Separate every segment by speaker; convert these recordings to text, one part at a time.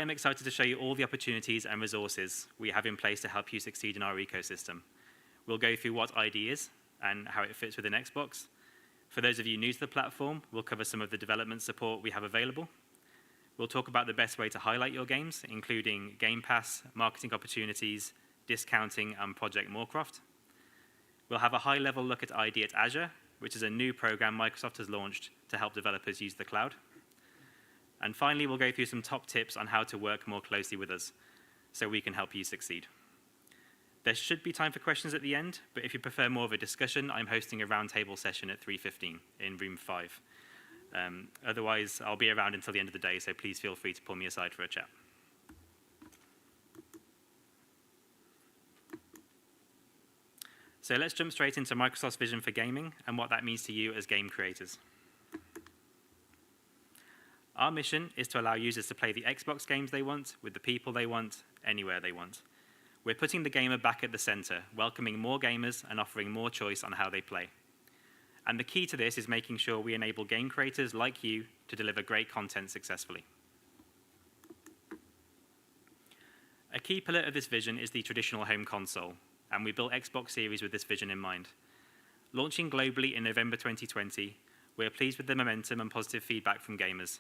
Speaker 1: am excited to show you all the opportunities and resources we have in place to help you succeed in our ecosystem. We'll go through what ID is and how it fits within Xbox. For those of you new to the platform, we'll cover some of the development support we have available. We'll talk about the best way to highlight your games, including Game Pass, marketing opportunities, discounting, and Projectmoorcroft. We'll have a high-level look at ID at Azure, which is a new program Microsoft has launched to help developers use the cloud. And finally, we'll go through some top tips on how to work more closely with us so we can help you succeed. There should be time for questions at the end, but if you prefer more of a discussion, I'm hosting a roundtable session at 3:15 in room 5. Otherwise, I'll be around until the end of the day, so please feel free to pull me aside for a chat. So let's jump straight into Microsoft's vision for gaming and what that means to you as game creators. Our mission is to allow users to play the Xbox games they want, with the people they want, anywhere they want. We're putting the gamer back at the center, welcoming more gamers and offering more choice on how they play. And the key to this is making sure we enable game creators like you to deliver great content successfully. A key pillar of this vision is the traditional home console, and we built Xbox Series with this vision in mind. Launching globally in November 2020, we're pleased with the momentum and positive feedback from gamers.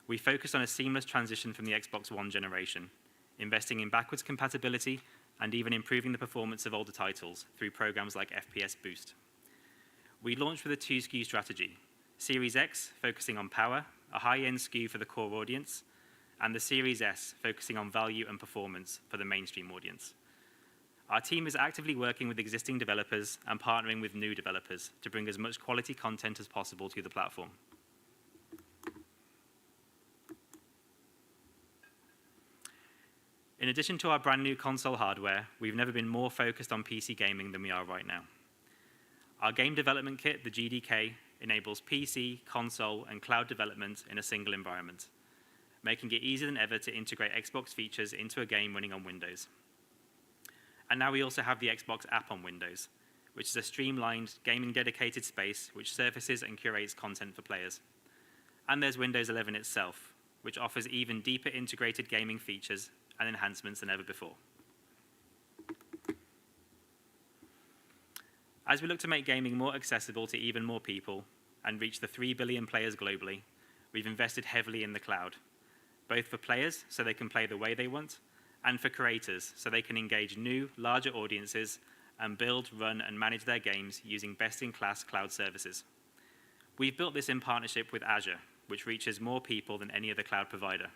Speaker 1: We focused on a seamless transition from the Xbox One generation, investing in backwards compatibility and even improving the performance of older titles through programs like FPS Boost. We launched with a 2-SKU strategy: Series X focusing on power, a high-end SKU for the core audience, and the Series S focusing on value and performance for the mainstream audience. Our team is actively working with existing developers and partnering with new developers to bring as much quality content as possible to the platform. In addition to our brand new console hardware, we've never been more focused on PC gaming than we are right now. Our game development kit, the GDK, enables PC, console, and cloud development in a single environment, making it easier than ever to integrate Xbox features into a game running on Windows. And now we also have the Xbox app on Windows, which is a streamlined, gaming-dedicated space which surfaces and curates content for players. And there's Windows 11 itself, which offers even deeper integrated gaming features and enhancements than ever before. As we look to make gaming more accessible to even more people and reach the 3 billion players globally, we've invested heavily in the cloud, both for players so they can play the way they want, and for creators so they can engage new, larger audiences and build, run, and manage their games using best-in-class cloud services. We've built this in partnership with Azure, which reaches more people than any other cloud provider.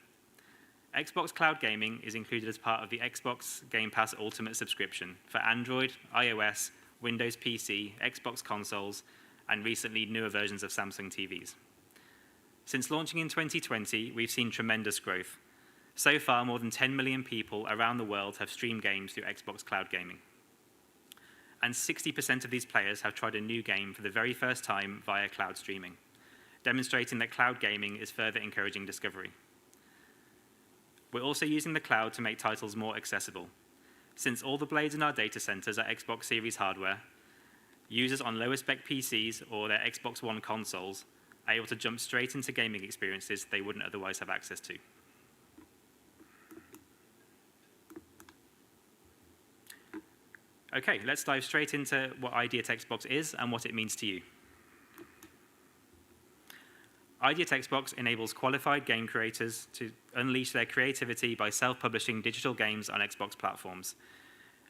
Speaker 1: Xbox Cloud Gaming is included as part of the Xbox Game Pass Ultimate subscription for Android, iOS, Windows PC, Xbox consoles, and recently newer versions of Samsung TVs. Since launching in 2020, we've seen tremendous growth. So far, more than 10 million people around the world have streamed games through Xbox Cloud Gaming. And 60% of these players have tried a new game for the very first time via cloud streaming, demonstrating that cloud gaming is further encouraging discovery. We're also using the cloud to make titles more accessible. Since all the blades in our data centers are Xbox Series hardware, users on lower spec PCs or their Xbox One consoles are able to jump straight into gaming experiences they wouldn't otherwise have access to. Okay, let's dive straight into what ID at Xbox is and what it means to you. ID at Xbox enables qualified game creators to unleash their creativity by self-publishing digital games on Xbox platforms.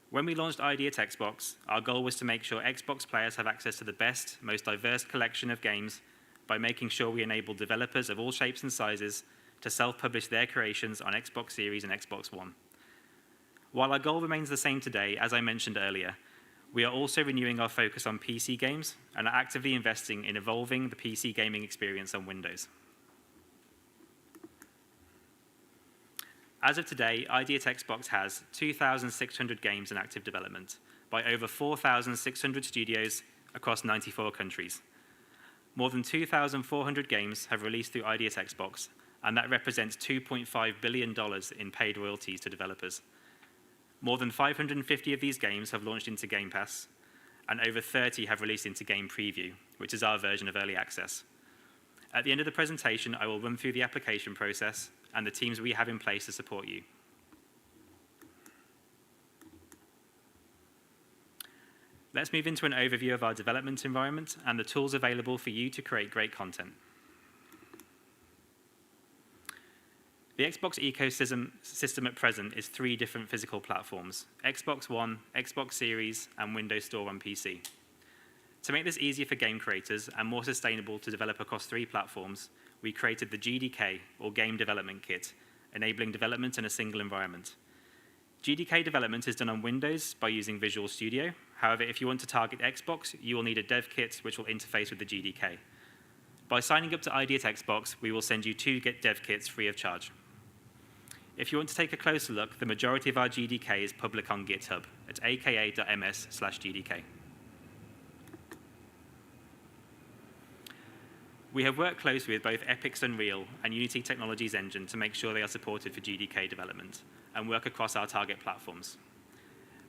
Speaker 1: When we launched ID at Xbox, our goal was to make sure Xbox players have access to the best, most diverse collection of games by making sure we enable developers of all shapes and sizes to self-publish their creations on Xbox Series and Xbox One. While our goal remains the same today, as I mentioned earlier, we are also renewing our focus on PC games and are actively investing in evolving the PC gaming experience on Windows. As of today, ID at Xbox has 2,600 games in active development by over 4,600 studios across 94 countries. More than 2,400 games have released through ID at Xbox, and that represents $2.5 billion in paid royalties to developers. More than 550 of these games have launched into Game Pass, and over 30 have released into Game Preview, which is our version of Early Access. At the end of the presentation, I will run through the application process and the teams we have in place to support you. Let's move into an overview of our development environment and the tools available for you to create great content. The Xbox ecosystem at present is 3 different physical platforms: Xbox One, Xbox Series, and Windows Store on PC. To make this easier for game creators and more sustainable to develop across 3 platforms, we created the GDK, or Game Development Kit, enabling development in a single environment. GDK development is done on Windows by using Visual Studio. However, if you want to target Xbox, you will need a dev kit which will interface with the GDK. By signing up to IDXbox, we will send you 2 dev kits free of charge. If you want to take a closer look, the majority of our GDK is public on GitHub at aka.ms/GDK. We have worked closely with both Epic's Unreal and Unity Technologies Engine to make sure they are supported for GDK development and work across our target platforms.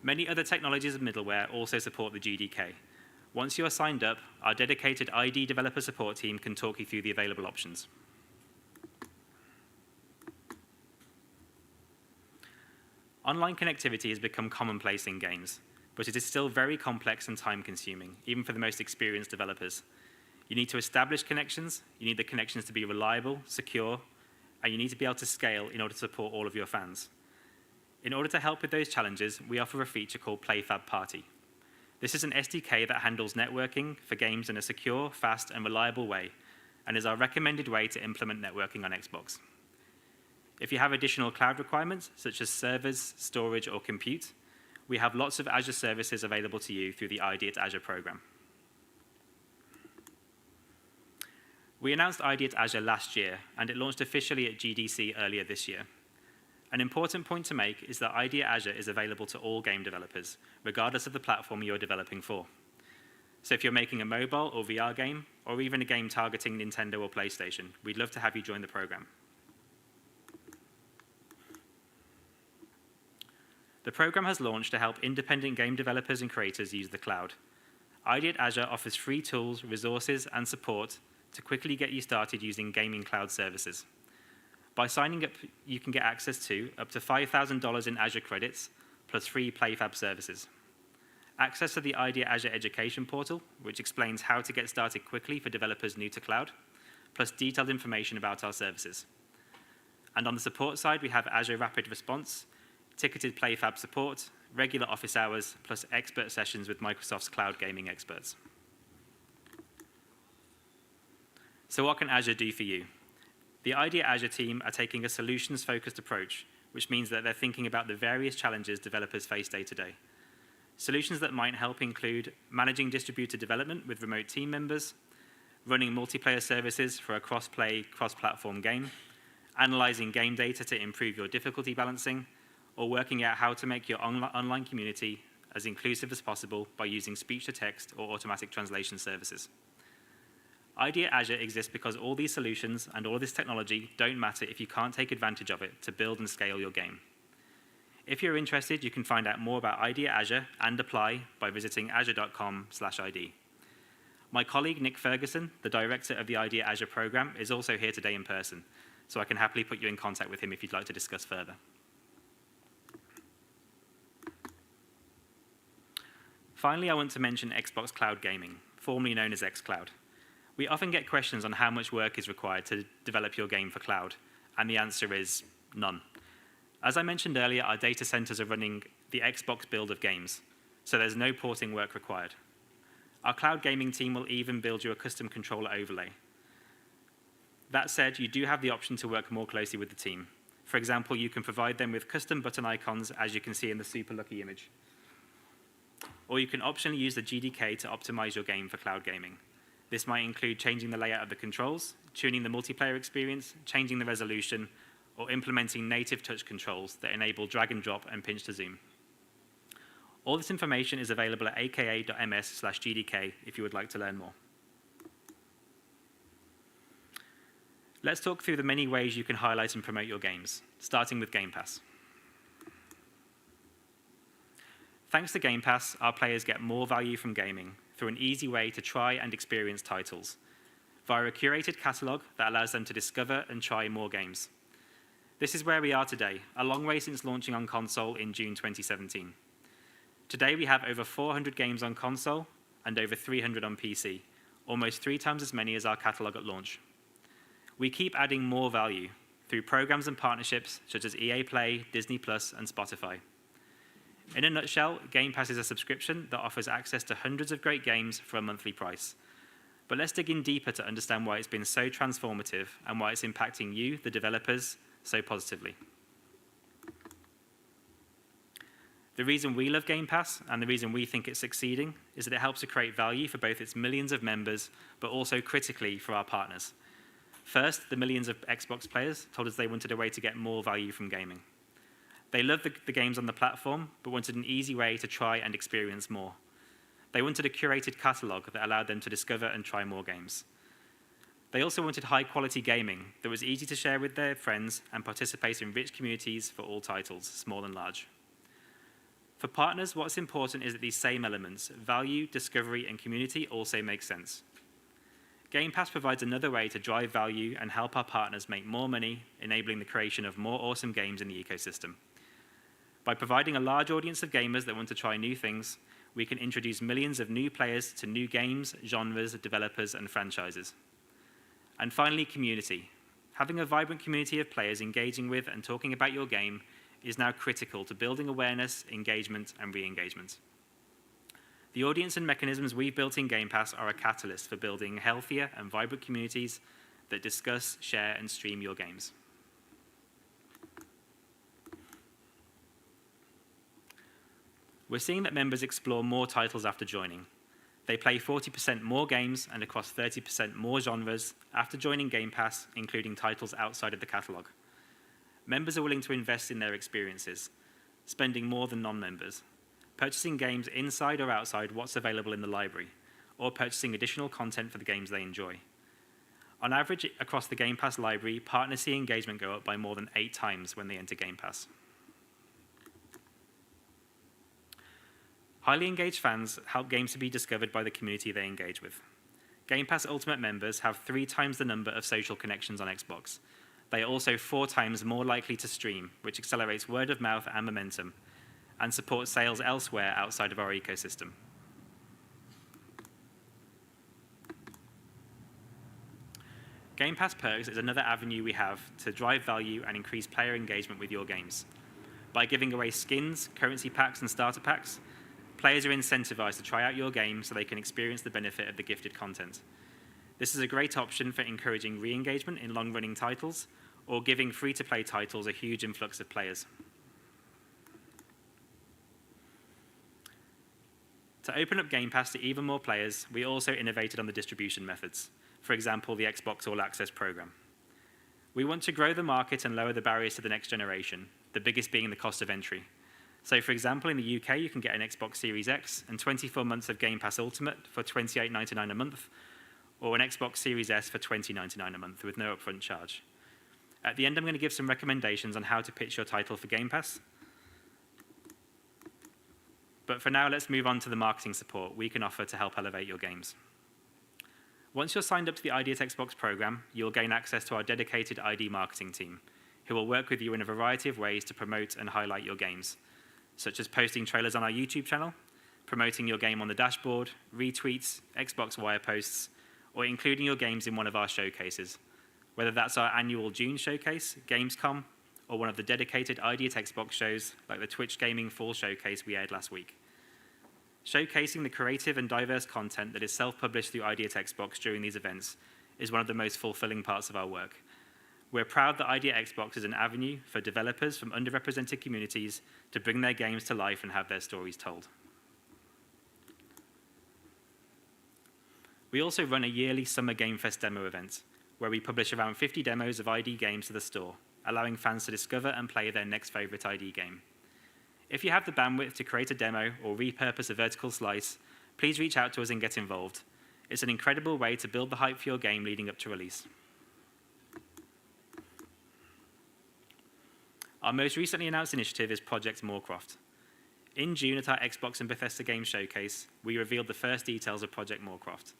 Speaker 1: Many other technologies and middleware also support the GDK. Once you are signed up, our dedicated ID developer support team can talk you through the available options. Online connectivity has become commonplace in games, but it is still very complex and time-consuming, even for the most experienced developers. You need to establish connections, you need the connections to be reliable, secure, and you need to be able to scale in order to support all of your fans. In order to help with those challenges, we offer a feature called PlayFab Party. This is an SDK that handles networking for games in a secure, fast, and reliable way, and is our recommended way to implement networking on Xbox. If you have additional cloud requirements, such as servers, storage, or compute, we have lots of Azure services available to you through the ID at Azure program. We announced ID at Azure last year, and it launched officially at GDC earlier this year. An important point to make is that ID at Azure is available to all game developers, regardless of the platform you're developing for. So if you're making a mobile or VR game, or even a game targeting Nintendo or PlayStation, we'd love to have you join the program. The program has launched to help independent game developers and creators use the cloud. ID at Azure offers free tools, resources, and support to quickly get you started using gaming cloud services. By signing up, you can get access to up to $5,000 in Azure credits, plus free PlayFab services. Access to the ID at Azure education portal, which explains how to get started quickly for developers new to cloud, plus detailed information about our services. And on the support side, we have Azure Rapid Response, ticketed PlayFab support, regular office hours, plus expert sessions with Microsoft's cloud gaming experts. So what can Azure do for you? The ID at Azure team are taking a solutions-focused approach, which means that they're thinking about the various challenges developers face day to day. Solutions that might help include managing distributed development with remote team members, running multiplayer services for a cross-play, cross-platform game, analyzing game data to improve your difficulty balancing, or working out how to make your online community as inclusive as possible by using speech-to-text or automatic translation services. ID at Azure exists because all these solutions and all this technology don't matter if you can't take advantage of it to build and scale your game. If you're interested, you can find out more about ID at Azure and apply by visiting azure.com/ID. My colleague, Nick Ferguson, the director of the ID at Azure program, is also here today in person, so I can happily put you in contact with him if you'd like to discuss further. Finally, I want to mention Xbox Cloud Gaming, formerly known as xCloud. We often get questions on how much work is required to develop your game for cloud, and the answer is none. As I mentioned earlier, our data centers are running the Xbox build of games, so there's no porting work required. Our cloud gaming team will even build you a custom controller overlay. That said, you do have the option to work more closely with the team. For example, you can provide them with custom button icons, as you can see in the super lucky image. Or you can optionally use the GDK to optimize your game for cloud gaming. This might include changing the layout of the controls, tuning the multiplayer experience, changing the resolution, or implementing native touch controls that enable drag and drop and pinch to zoom. All this information is available at aka.ms/GDK if you would like to learn more. Let's talk through the many ways you can highlight and promote your games, starting with Game Pass. Thanks to Game Pass, our players get more value from gaming through an easy way to try and experience titles, via a curated catalog that allows them to discover and try more games. This is where we are today, a long way since launching on console in June 2017. Today we have over 400 games on console and over 300 on PC, almost 3 times as many as our catalog at launch. We keep adding more value through programs and partnerships such as EA Play, Disney+, and Spotify. In a nutshell, Game Pass is a subscription that offers access to hundreds of great games for a monthly price. But let's dig in deeper to understand why it's been so transformative and why it's impacting you, the developers, so positively. The reason we love Game Pass and the reason we think it's succeeding is that it helps to create value for both its millions of members, but also critically for our partners. First, the millions of Xbox players told us they wanted a way to get more value from gaming. They loved the games on the platform, but wanted an easy way to try and experience more. They wanted a curated catalog that allowed them to discover and try more games. They also wanted high-quality gaming that was easy to share with their friends and participate in rich communities for all titles, small and large. For partners, what's important is that these same elements, value, discovery, and community, also make sense. Game Pass provides another way to drive value and help our partners make more money, enabling the creation of more awesome games in the ecosystem. By providing a large audience of gamers that want to try new things, we can introduce millions of new players to new games, genres, developers, and franchises. And finally, community. Having a vibrant community of players engaging with and talking about your game is now critical to building awareness, engagement, and re-engagement. The audience and mechanisms we've built in Game Pass are a catalyst for building healthier and vibrant communities that discuss, share, and stream your games. We're seeing that members explore more titles after joining. They play 40% more games and across 30% more genres after joining Game Pass, including titles outside of the catalog. Members are willing to invest in their experiences, spending more than non-members, purchasing games inside or outside what's available in the library, or purchasing additional content for the games they enjoy. On average, across the Game Pass library, partners see engagement go up by more than 8 times when they enter Game Pass. Highly engaged fans help games to be discovered by the community they engage with. Game Pass Ultimate members have 3 times the number of social connections on Xbox. They are also 4 times more likely to stream, which accelerates word of mouth and momentum, and supports sales elsewhere outside of our ecosystem. Game Pass Perks is another avenue we have to drive value and increase player engagement with your games. By giving away skins, currency packs, and starter packs, players are incentivized to try out your game so they can experience the benefit of the gifted content. This is a great option for encouraging re-engagement in long-running titles or giving free-to-play titles a huge influx of players. To open up Game Pass to even more players, we also innovated on the distribution methods, for example, the Xbox All Access program. We want to grow the market and lower the barriers to the next generation, the biggest being the cost of entry. So, for example, in the UK, you can get an Xbox Series X and 24 months of Game Pass Ultimate for $28.99 a month, or an Xbox Series S for $20.99 a month with no upfront charge. At the end, I'm going to give some recommendations on how to pitch your title for Game Pass. But for now, let's move on to the marketing support we can offer to help elevate your games. Once you're signed up to the IDXbox program, you'll gain access to our dedicated ID marketing team, who will work with you in a variety of ways to promote and highlight your games, such as posting trailers on our YouTube channel, promoting your game on the dashboard, retweets, Xbox Wire posts, or including your games in one of our showcases, whether that's our annual June showcase, Gamescom, or one of the dedicated ID at Xbox shows like the Twitch Gaming Fall Showcase we aired last week. Showcasing the creative and diverse content that is self-published through ID at Xbox during these events is one of the most fulfilling parts of our work. We're proud that ID at Xbox is an avenue for developers from underrepresented communities to bring their games to life and have their stories told. We also run a yearly Summer Game Fest demo event, where we publish around 50 demos of ID games to the store, allowing fans to discover and play their next favorite ID game. If you have the bandwidth to create a demo or repurpose a vertical slice, please reach out to us and get involved. It's an incredible way to build the hype for your game leading up to release. Our most recently announced initiative is Projectmoorcroft. In June at our Xbox and Bethesda Games Showcase, we revealed the first details of Projectmoorcroft,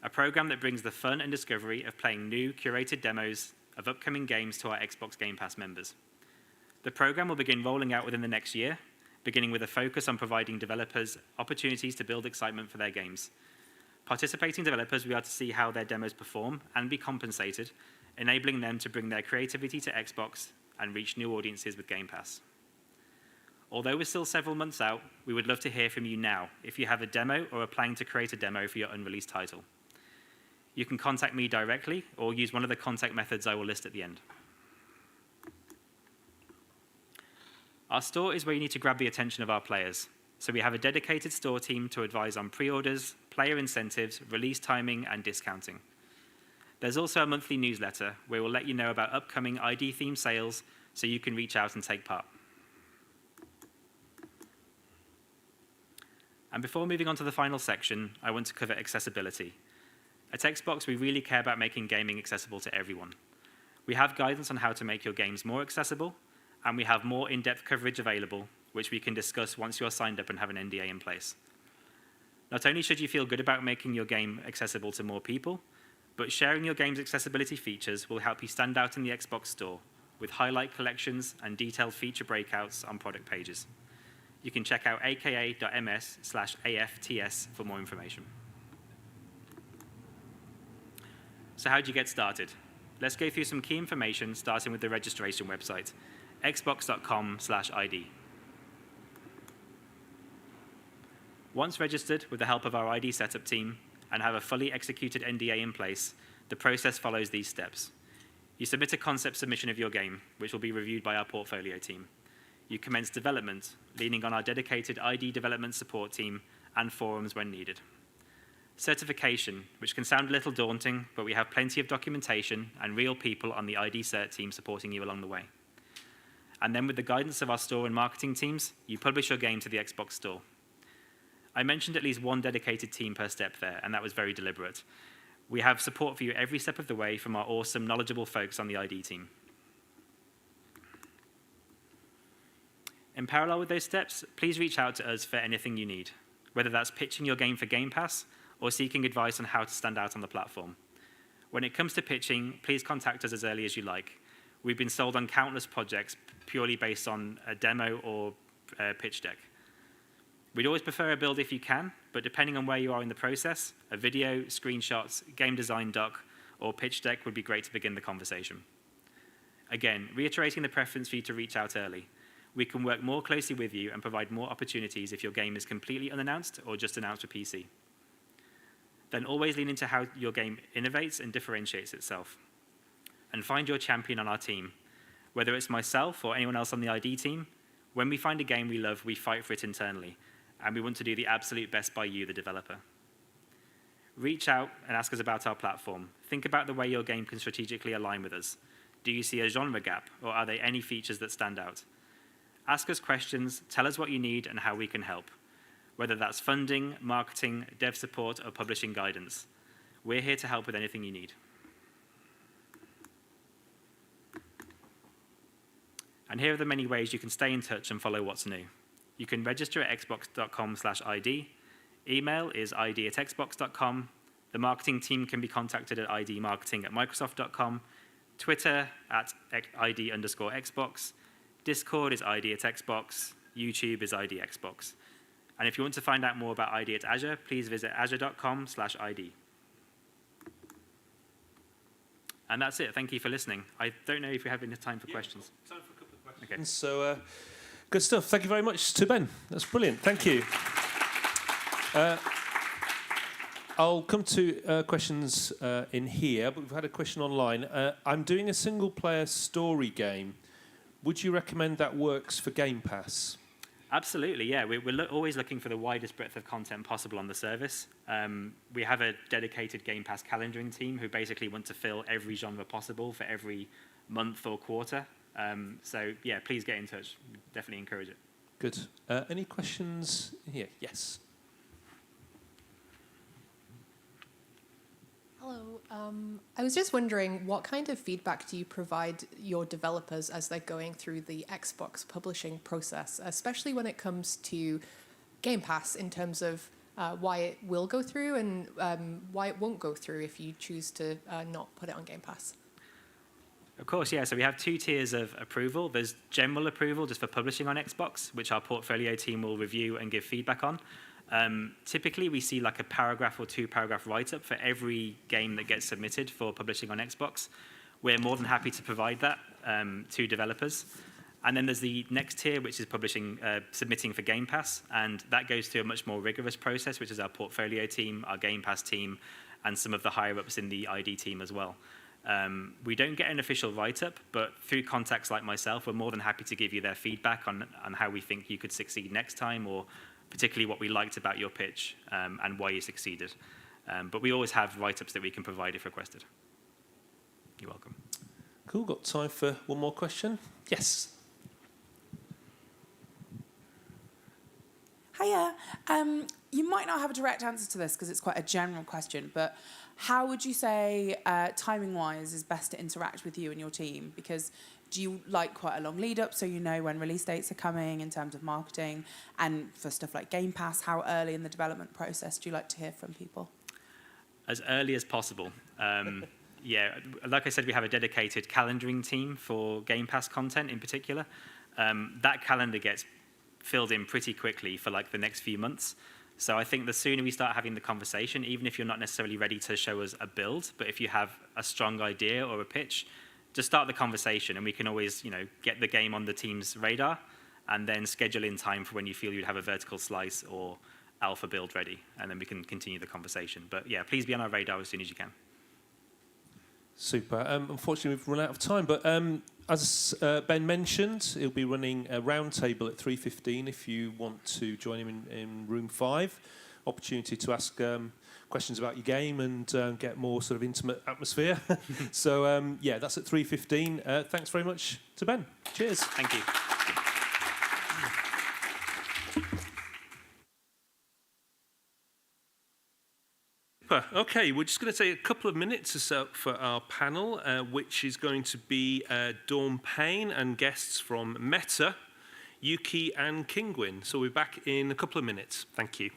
Speaker 1: a program that brings the fun and discovery of playing new, curated demos of upcoming games to our Xbox Game Pass members. The program will begin rolling out within the next year, beginning with a focus on providing developers opportunities to build excitement for their games. Participating developers will be able to see how their demos perform and be compensated, enabling them to bring their creativity to Xbox and reach new audiences with Game Pass. Although we're still several months out, we would love to hear from you now if you have a demo or are planning to create a demo for your unreleased title. You can contact me directly or use one of the contact methods I will list at the end. Our store is where you need to grab the attention of our players. So we have a dedicated store team to advise on pre-orders, player incentives, release timing, and discounting. There's also a monthly newsletter where we'll let you know about upcoming ID-themed sales so you can reach out and take part. And before moving on to the final section, I want to cover accessibility. At Xbox, we really care about making gaming accessible to everyone. We have guidance on how to make your games more accessible, and we have more in-depth coverage available, which we can discuss once you're signed up and have an NDA in place. Not only should you feel good about making your game accessible to more people, but sharing your game's accessibility features will help you stand out in the Xbox store with highlight collections and detailed feature breakouts on product pages. You can check out aka.ms/AFTS for more information. So how do you get started? Let's go through some key information, starting with the registration website, xbox.com/ID. Once registered with the help of our ID setup team and have a fully executed NDA in place, the process follows these steps. You submit a concept submission of your game, which will be reviewed by our portfolio team. You commence development, leaning on our dedicated ID development support team and forums when needed. Certification, which can sound a little daunting, but we have plenty of documentation and real people on the ID cert team supporting you along the way. And then with the guidance of our store and marketing teams, you publish your game to the Xbox store. I mentioned at least one dedicated team per step there, and that was very deliberate. We have support for you every step of the way from our awesome, knowledgeable folks on the ID team. In parallel with those steps, please reach out to us for anything you need, whether that's pitching your game for Game Pass or seeking advice on how to stand out on the platform. When it comes to pitching, please contact us as early as you like. We've been sold on countless projects purely based on a demo or a pitch deck. We'd always prefer a build if you can, but depending on where you are in the process, a video, screenshots, game design doc, or pitch deck would be great to begin the conversation. Again, reiterating the preference for you to reach out early. We can work more closely with you and provide more opportunities if your game is completely unannounced or just announced for PC. Then always lean into how your game innovates and differentiates itself. And find your champion on our team. Whether it's myself or anyone else on the ID team, when we find a game we love, we fight for it internally, and we want to do the absolute best by you, the developer. Reach out and ask us about our platform. Think about the way your game can strategically align with us. Do you see a genre gap, or are there any features that stand out? Ask us questions, tell us what you need and how we can help. Whether that's funding, marketing, dev support, or publishing guidance. We're here to help with anything you need. And here are the many ways you can stay in touch and follow what's new. You can register at xbox.com/ID. Email is id@xbox.com. The marketing team can be contacted at idmarketing@microsoft.com. Twitter at id_Xbox. Discord is id@Xbox. YouTube is IDXbox. And if you want to find out more about ID at Azure, please visit azure.com/ID. And that's it. Thank you for listening. I don't know if we have enough time for questions.
Speaker 2: Time for a couple of questions.
Speaker 1: Okay.
Speaker 2: So, good stuff. Thank you very much to Ben. That's brilliant. Thank you. I'll come to questions in here, but we've had a question online. I'm doing a single-player story game. Would you recommend that works for Game Pass?
Speaker 1: Absolutely, yeah. We're always looking for the widest breadth of content possible on the service. We have a dedicated Game Pass calendaring team who basically want to fill every genre possible for every month or quarter. So, yeah, please get in touch. Definitely encourage it.
Speaker 2: Good. Any questions here? Yes.
Speaker 3: Hello. I was just wondering, what kind of feedback do you provide your developers as they're going through the Xbox publishing process, especially when it comes to Game Pass, in terms of why it will go through and why it won't go through if you choose to not put it on Game Pass?
Speaker 1: Of course, yeah. So we have 2 tiers of approval. There's general approval just for publishing on Xbox, which our portfolio team will review and give feedback on. Typically, we see like a paragraph or 2-paragraph write-up for every game that gets submitted for publishing on Xbox. We're more than happy to provide that to developers. And then there's the next tier, which is submitting for Game Pass, and that goes through a much more rigorous process, which is our portfolio team, our Game Pass team, and some of the higher-ups in the ID team as well. We don't get an official write-up, but through contacts like myself, we're more than happy to give you their feedback on how we think you could succeed next time, or particularly what we liked about your pitch and why you succeeded. But we always have write-ups that we can provide if requested. You're welcome.
Speaker 2: Cool. Got time for one more question? Yes.
Speaker 4: Hiya. You might not have a direct answer to this because it's quite a general question, but how would you say, timing-wise, is best to interact with you and your team? Because do you like quite a long lead-up so you know when release dates are coming in terms of marketing? And for stuff like Game Pass, how early in the development process do you like to hear from people?
Speaker 1: As early as possible. Yeah, like I said, we have a dedicated calendaring team for Game Pass content in particular. That calendar gets filled in pretty quickly for like the next few months. So I think the sooner we start having the conversation, even if you're not necessarily ready to show us a build, but if you have a strong idea or a pitch, just start the conversation and we can always, get the game on the team's radar and then schedule in time for when you feel you'd have a vertical slice or alpha build ready, and then we can continue the conversation. But yeah, please be on our radar as soon as you can.
Speaker 2: Super. Unfortunately, we've run out of time, but as Ben mentioned, he'll be running a roundtable at 3:15 if you want to join him in room 5. Opportunity to ask questions about your game and get more sort of intimate atmosphere. So, yeah, that's at 3:15. Thanks very much to Ben. Cheers.
Speaker 1: Thank you.
Speaker 2: Okay, we're just going to take a couple of minutes or so for our panel, which is going to be Dawn Payne and guests from Meta, Yuki and Kingwin. So we're back in a couple of minutes. Thank you.